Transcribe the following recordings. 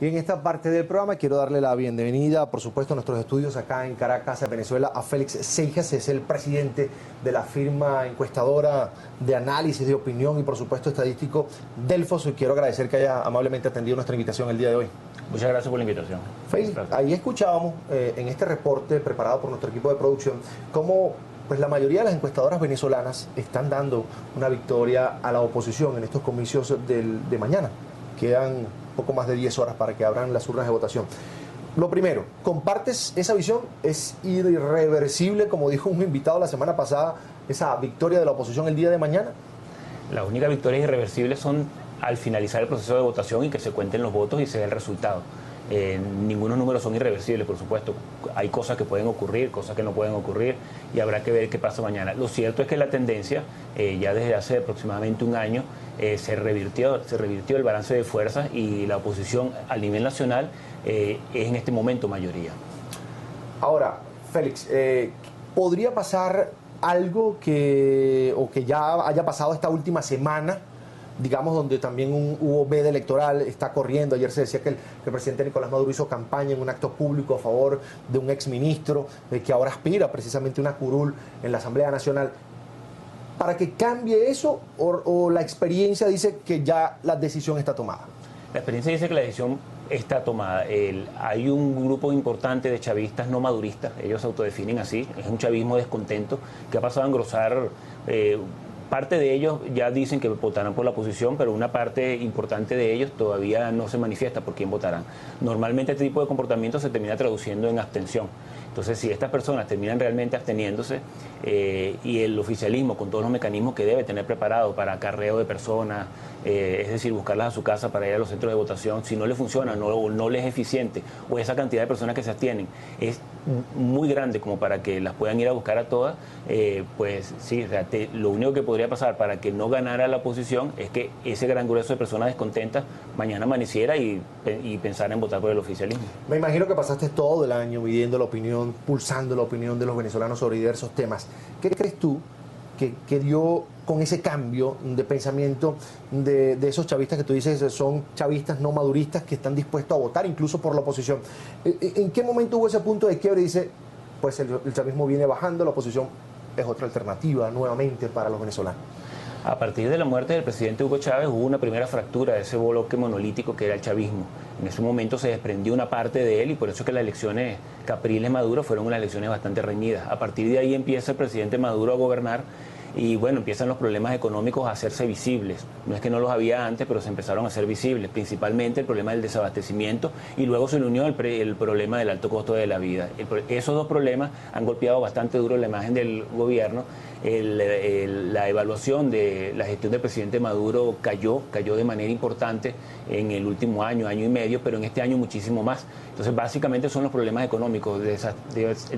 Y en esta parte del programa quiero darle la bienvenida, por supuesto, a nuestros estudios acá en Caracas, Venezuela, a Félix Seijas. Es el presidente de la firma encuestadora de análisis de opinión y, por supuesto, estadístico Delfos. Y quiero agradecer que haya amablemente atendido nuestra invitación el día de hoy. Muchas gracias por la invitación. Félix, ahí escuchábamos en este reporte preparado por nuestro equipo de producción cómo pues la mayoría de las encuestadoras venezolanas están dando una victoria a la oposición en estos comicios de mañana. Quedan poco más de 10 horas para que abran las urnas de votación. Lo primero, ¿compartes esa visión? ¿Es irreversible, como dijo un invitado la semana pasada, esa victoria de la oposición el día de mañana? Las únicas victorias irreversibles son al finalizar el proceso de votación y que se cuenten los votos y se dé el resultado. Ningunos números son irreversibles, por supuesto. Hay cosas que pueden ocurrir, cosas que no pueden ocurrir y habrá que ver qué pasa mañana. Lo cierto es que la tendencia, ya desde hace aproximadamente un año, se revirtió el balance de fuerzas y la oposición a nivel nacional es en este momento mayoría. Ahora, Félix, ¿podría pasar algo que ya haya pasado esta última semana, digamos, donde también hubo veda electoral, está corriendo? Ayer se decía que el presidente Nicolás Maduro hizo campaña en un acto público a favor de un exministro que ahora aspira precisamente a una curul en la Asamblea Nacional. ¿Para que cambie eso o la experiencia dice que ya la decisión está tomada? La experiencia dice que la decisión está tomada. Hay un grupo importante de chavistas no maduristas, ellos se autodefinen así, es un chavismo descontento que ha pasado a engrosar. Parte de ellos ya dicen que votarán por la oposición, pero una parte importante de ellos todavía no se manifiesta por quién votarán. Normalmente este tipo de comportamiento se termina traduciendo en abstención. Entonces, si estas personas terminan realmente absteniéndose y el oficialismo, con todos los mecanismos que debe tener preparado para acarreo de personas, es decir, buscarlas a su casa para ir a los centros de votación, si no les funciona, no les es eficiente, o esa cantidad de personas que se abstienen es muy grande como para que las puedan ir a buscar a todas, pues sí, o sea, lo único que podría pasar para que no ganara la oposición es que ese gran grueso de personas descontentas mañana amaneciera y pensara en votar por el oficialismo. Me imagino que pasaste todo el año midiendo la opinión, pulsando la opinión de los venezolanos sobre diversos temas. ¿Qué crees tú que dio con ese cambio de pensamiento de esos chavistas que tú dices son chavistas no maduristas que están dispuestos a votar incluso por la oposición? ¿En qué momento hubo ese punto de quiebre y dice, pues el chavismo viene bajando, la oposición es otra alternativa nuevamente para los venezolanos? A partir de la muerte del presidente Hugo Chávez hubo una primera fractura de ese bloque monolítico que era el chavismo. En ese momento se desprendió una parte de él y por eso es que las elecciones Capriles-Maduro fueron unas elecciones bastante reñidas. A partir de ahí empieza el presidente Maduro a gobernar y bueno, empiezan los problemas económicos a hacerse visibles. No es que no los había antes, pero se empezaron a hacer visibles, principalmente el problema del desabastecimiento y luego se le unió el problema del alto costo de la vida. Esos dos problemas han golpeado bastante duro la imagen del gobierno. La evaluación de la gestión del presidente Maduro cayó de manera importante en el último año y medio, pero en este año muchísimo más. Entonces, básicamente son los problemas económicos,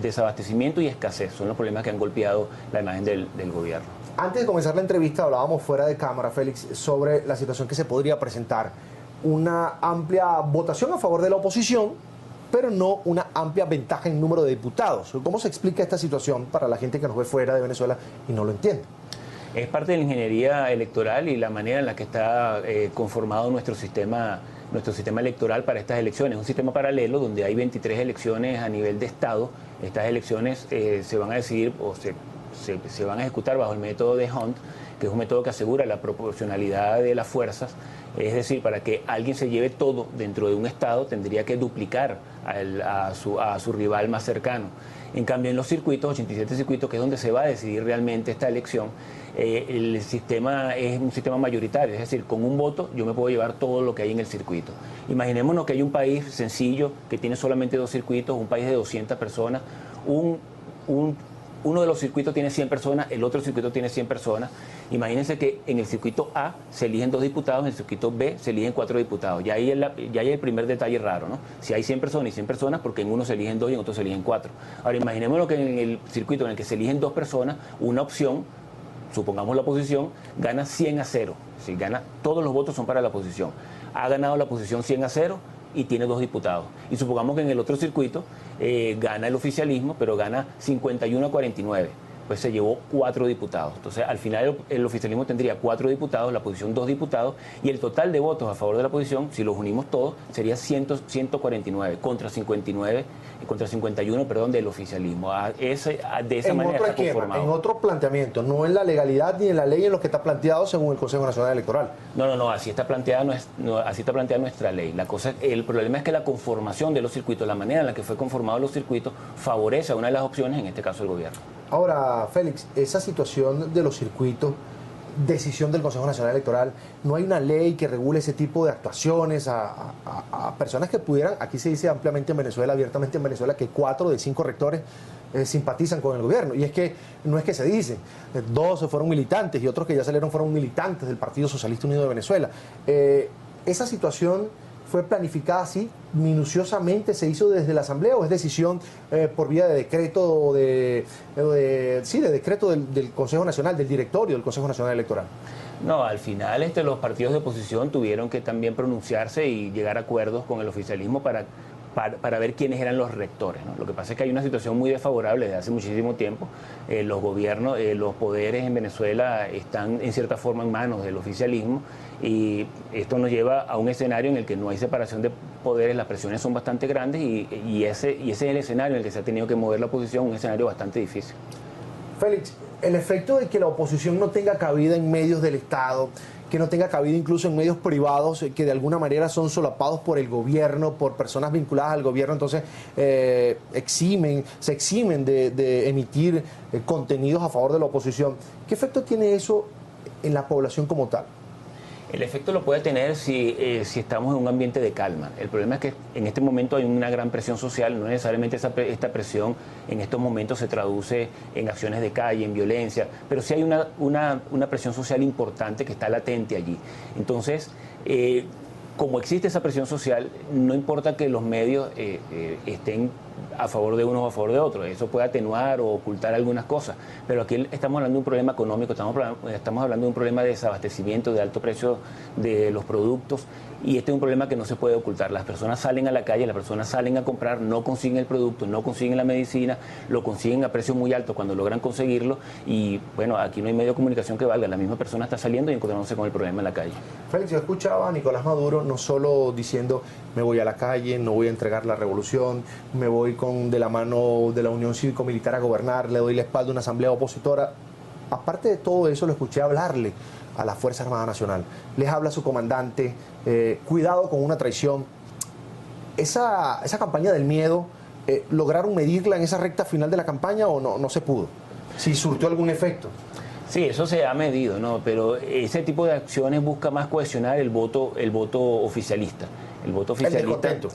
desabastecimiento y escasez, son los problemas que han golpeado la imagen del gobierno. Antes de comenzar la entrevista hablábamos fuera de cámara, Félix, sobre la situación que se podría presentar. Una amplia votación a favor de la oposición, pero no una amplia ventaja en número de diputados. ¿Cómo se explica esta situación para la gente que nos ve fuera de Venezuela y no lo entiende? Es parte de la ingeniería electoral y la manera en la que está conformado nuestro sistema electoral para estas elecciones. Un sistema paralelo donde hay 23 elecciones a nivel de Estado. Estas elecciones se van a decidir o se van a ejecutar bajo el método de Hunt, que es un método que asegura la proporcionalidad de las fuerzas. Es decir, para que alguien se lleve todo dentro de un estado tendría que duplicar a su rival más cercano. En cambio, en los circuitos, 87 circuitos, que es donde se va a decidir realmente esta elección, el sistema es un sistema mayoritario, es decir, con un voto yo me puedo llevar todo lo que hay en el circuito. Imaginémonos que hay un país sencillo que tiene solamente 2 circuitos, un país de 200 personas, uno de los circuitos tiene 100 personas, el otro circuito tiene 100 personas. Imagínense que en el circuito A se eligen 2 diputados, en el circuito B se eligen 4 diputados. Ya hay el primer detalle raro, ¿no? Si hay 100 personas y 100 personas, porque en uno se eligen 2 y en otro se eligen 4. Ahora, imaginémonos que en el circuito en el que se eligen 2 personas, una opción, supongamos la oposición, gana 100-0. Si gana, todos los votos son para la oposición. Ha ganado la oposición 100-0 y tiene 2 diputados. Y supongamos que en el otro circuito gana el oficialismo, pero gana 51-49. pues se llevó 4 diputados. Entonces, al final el oficialismo tendría 4 diputados, la oposición 2 diputados, y el total de votos a favor de la oposición, si los unimos todos, sería 149 contra 59, contra 51, perdón, del oficialismo. De esa manera está conformado. En otro planteamiento, no en la legalidad ni en la ley en lo que está planteado según el Consejo Nacional Electoral. No, así está planteada nuestra ley. El problema es que la conformación de los circuitos, la manera en la que fue conformados los circuitos, favorece a una de las opciones, en este caso el gobierno. Ahora, Félix, esa situación de los circuitos, decisión del Consejo Nacional Electoral, no hay una ley que regule ese tipo de actuaciones a personas que pudieran, aquí se dice ampliamente en Venezuela, abiertamente en Venezuela, que 4 de 5 rectores simpatizan con el gobierno. Y es que no es que se dice, 2 fueron militantes y otros que ya salieron fueron militantes del Partido Socialista Unido de Venezuela. Esa situación fue planificada así, minuciosamente, se hizo desde la Asamblea, o es decisión por vía de decreto de decreto del Consejo Nacional, del directorio del Consejo Nacional Electoral. No, al final los partidos de oposición tuvieron que también pronunciarse y llegar a acuerdos con el oficialismo para ver quiénes eran los rectores, ¿no? Lo que pasa es que hay una situación muy desfavorable desde hace muchísimo tiempo. Los gobiernos, los poderes en Venezuela están en cierta forma en manos del oficialismo, y esto nos lleva a un escenario en el que no hay separación de poderes, las presiones son bastante grandes, y ese es el escenario en el que se ha tenido que mover la oposición, un escenario bastante difícil. Félix, el efecto de que la oposición no tenga cabida en medios del Estado, que no tenga cabida incluso en medios privados que de alguna manera son solapados por el gobierno, por personas vinculadas al gobierno, entonces se eximen de emitir contenidos a favor de la oposición. ¿Qué efecto tiene eso en la población como tal? El efecto lo puede tener si estamos en un ambiente de calma. El problema es que en este momento hay una gran presión social, no necesariamente esta presión en estos momentos se traduce en acciones de calle, en violencia, pero sí hay una presión social importante que está latente allí. Entonces, como existe esa presión social, no importa que los medios estén a favor de unos o a favor de otros, eso puede atenuar o ocultar algunas cosas, pero aquí estamos hablando de un problema económico, estamos hablando de un problema de desabastecimiento, de alto precio de los productos, y este es un problema que no se puede ocultar. Las personas salen a la calle, las personas salen a comprar, no consiguen el producto, no consiguen la medicina, lo consiguen a precio muy alto cuando logran conseguirlo, y bueno, aquí no hay medio de comunicación que valga, la misma persona está saliendo y encontrándose con el problema en la calle. Félix, yo escuchaba a Nicolás Maduro no solo diciendo me voy a la calle, no voy a entregar la revolución, me voy de la mano de la Unión Cívico-Militar a gobernar, le doy la espalda a una asamblea opositora. Aparte de todo eso, lo escuché hablarle a la Fuerza Armada Nacional. Les habla su comandante, cuidado con una traición. Esa campaña del miedo, ¿lograron medirla en esa recta final de la campaña o no se pudo? ¿Si surtió algún efecto? Sí, eso se ha medido, ¿no? Pero ese tipo de acciones busca más cohesionar el voto oficialista. El voto oficialista. El descontento.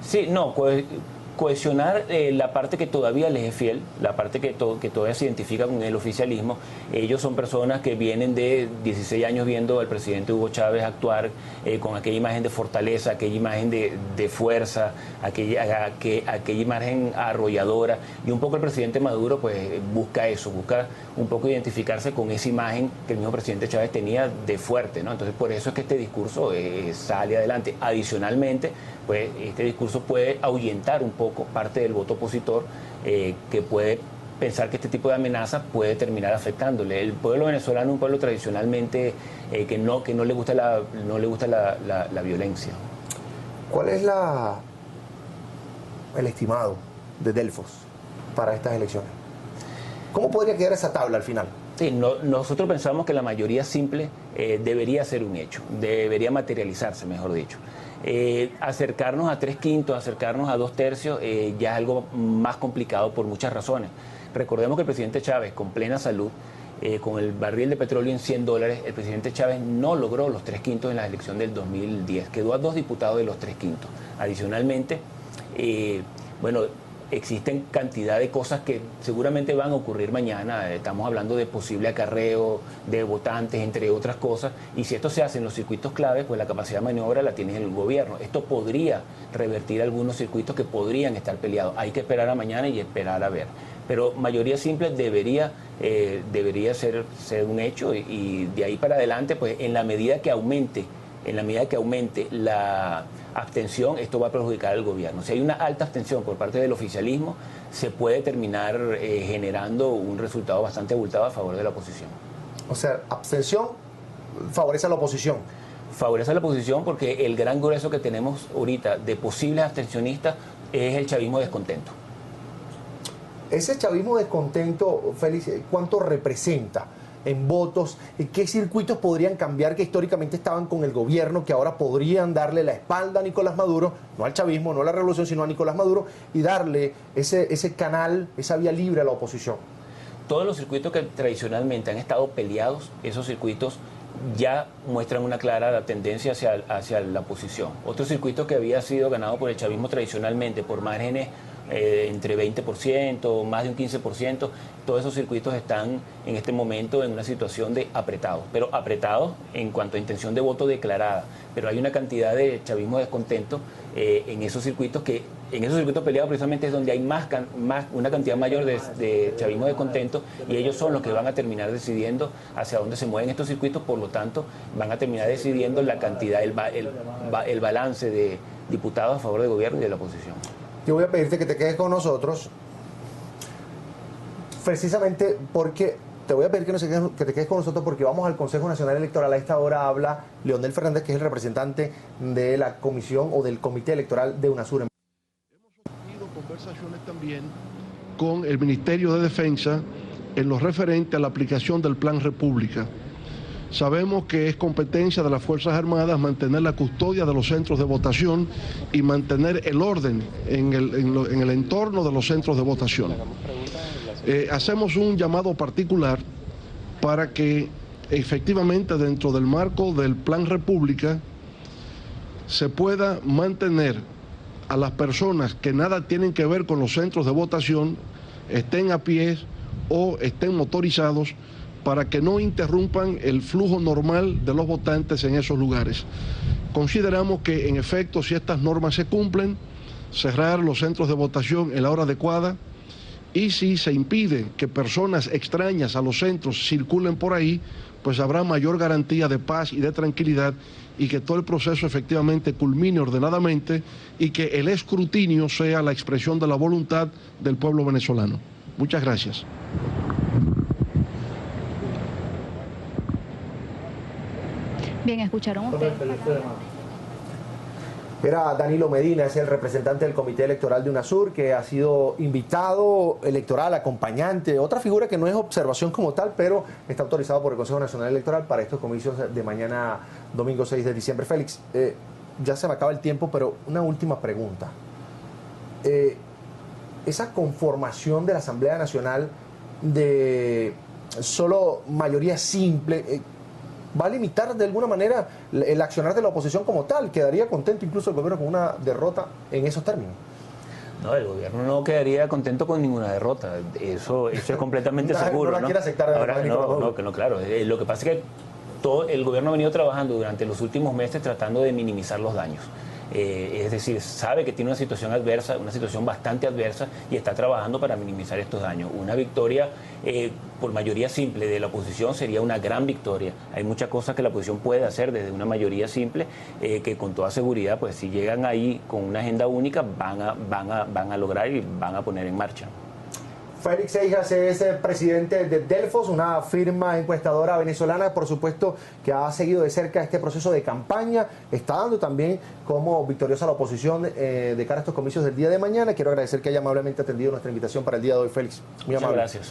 Sí, no, cohesionar la parte que todavía les es fiel, la parte que todavía se identifica con el oficialismo. Ellos son personas que vienen de 16 años viendo al presidente Hugo Chávez actuar con aquella imagen de fortaleza, aquella imagen de fuerza, aquella imagen arrolladora, y un poco el presidente Maduro pues busca eso, busca un poco identificarse con esa imagen que el mismo presidente Chávez tenía de fuerte, ¿no? Entonces por eso es que este discurso sale adelante. Adicionalmente, pues este discurso puede ahuyentar un poco parte del voto opositor, que puede pensar que este tipo de amenazas puede terminar afectándole. El pueblo venezolano es un pueblo tradicionalmente que no le gusta la violencia. ¿Cuál es el estimado de Delfos para estas elecciones? ¿Cómo podría quedar esa tabla al final? Sí, nosotros pensamos que la mayoría simple debería ser un hecho, debería materializarse, mejor dicho. Acercarnos a 3/5, acercarnos a 2/3 ya es algo más complicado por muchas razones. Recordemos que el presidente Chávez, con plena salud, con el barril de petróleo en $100, el presidente Chávez no logró los 3/5 en la elección del 2010, quedó a 2 diputados de los 3/5. Adicionalmente, existen cantidad de cosas que seguramente van a ocurrir mañana. Estamos hablando de posible acarreo de votantes, entre otras cosas, y si esto se hace en los circuitos claves, pues la capacidad de maniobra la tiene el gobierno. Esto podría revertir algunos circuitos que podrían estar peleados. Hay que esperar a mañana y esperar a ver. Pero mayoría simple debería ser un hecho, y de ahí para adelante, pues en la medida que aumente en la medida que aumente la abstención, esto va a perjudicar al gobierno. Si hay una alta abstención por parte del oficialismo, se puede terminar generando un resultado bastante abultado a favor de la oposición. O sea, abstención favorece a la oposición. Favorece a la oposición porque el gran grueso que tenemos ahorita de posibles abstencionistas es el chavismo descontento. Ese chavismo descontento, Félix, ¿cuánto representa en votos? ¿Qué circuitos podrían cambiar que históricamente estaban con el gobierno, que ahora podrían darle la espalda a Nicolás Maduro, no al chavismo, no a la revolución, sino a Nicolás Maduro, y darle ese canal, esa vía libre a la oposición? Todos los circuitos que tradicionalmente han estado peleados, esos circuitos ya muestran una clara tendencia hacia la oposición. Otro circuito que había sido ganado por el chavismo tradicionalmente por márgenes entre 20%, más de un 15%, todos esos circuitos están en este momento en una situación de apretados, pero apretados en cuanto a intención de voto declarada. Pero hay una cantidad de chavismo descontento en esos circuitos peleados precisamente es donde hay una cantidad mayor de chavismo descontento, y ellos son los que van a terminar decidiendo hacia dónde se mueven estos circuitos. Por lo tanto, van a terminar decidiendo la cantidad, el balance de diputados a favor del gobierno y de la oposición. Yo voy a pedirte que te quedes con nosotros, precisamente porque te voy a pedir que te quedes con nosotros porque vamos al Consejo Nacional Electoral. A esta hora habla Leonel Fernández, que es el representante de la comisión o del comité electoral de UNASUR. Hemos tenido conversaciones también con el Ministerio de Defensa en lo referente a la aplicación del Plan República. Sabemos que es competencia de las Fuerzas Armadas mantener la custodia de los centros de votación y mantener el orden en el entorno de los centros de votación. Hacemos un llamado particular para que efectivamente dentro del marco del Plan República se pueda mantener a las personas que nada tienen que ver con los centros de votación, estén a pie o estén motorizados, para que no interrumpan el flujo normal de los votantes en esos lugares. Consideramos que, en efecto, si estas normas se cumplen, cerrar los centros de votación en la hora adecuada, y si se impide que personas extrañas a los centros circulen por ahí, pues habrá mayor garantía de paz y de tranquilidad, y que todo el proceso efectivamente culmine ordenadamente y que el escrutinio sea la expresión de la voluntad del pueblo venezolano. Muchas gracias. Bien, escucharon ustedes. Era Danilo Medina, es el representante del Comité Electoral de UNASUR, que ha sido invitado electoral, acompañante, otra figura que no es observación como tal, pero está autorizado por el Consejo Nacional Electoral para estos comicios de mañana, domingo 6 de diciembre. Félix, ya se me acaba el tiempo, pero una última pregunta. Esa conformación de la Asamblea Nacional de solo mayoría simple, ¿va a limitar de alguna manera el accionar de la oposición como tal? ¿Quedaría contento incluso el gobierno con una derrota en esos términos? No, el gobierno no quedaría contento con ninguna derrota. Eso es completamente seguro. No la quiere aceptar. Ahora, no, claro. Lo que pasa es que el gobierno ha venido trabajando durante los últimos meses tratando de minimizar los daños. Es decir, sabe que tiene una situación adversa, una situación bastante adversa, y está trabajando para minimizar estos daños. Una victoria por mayoría simple de la oposición sería una gran victoria. Hay muchas cosas que la oposición puede hacer desde una mayoría simple, que con toda seguridad, pues si llegan ahí con una agenda única, van a lograr y van a poner en marcha. Félix Seijas es el presidente de Delfos, una firma encuestadora venezolana, por supuesto, que ha seguido de cerca este proceso de campaña, está dando también como victoriosa la oposición de cara a estos comicios del día de mañana. Quiero agradecer que haya amablemente atendido nuestra invitación para el día de hoy, Félix. Muy amable. Muchas gracias.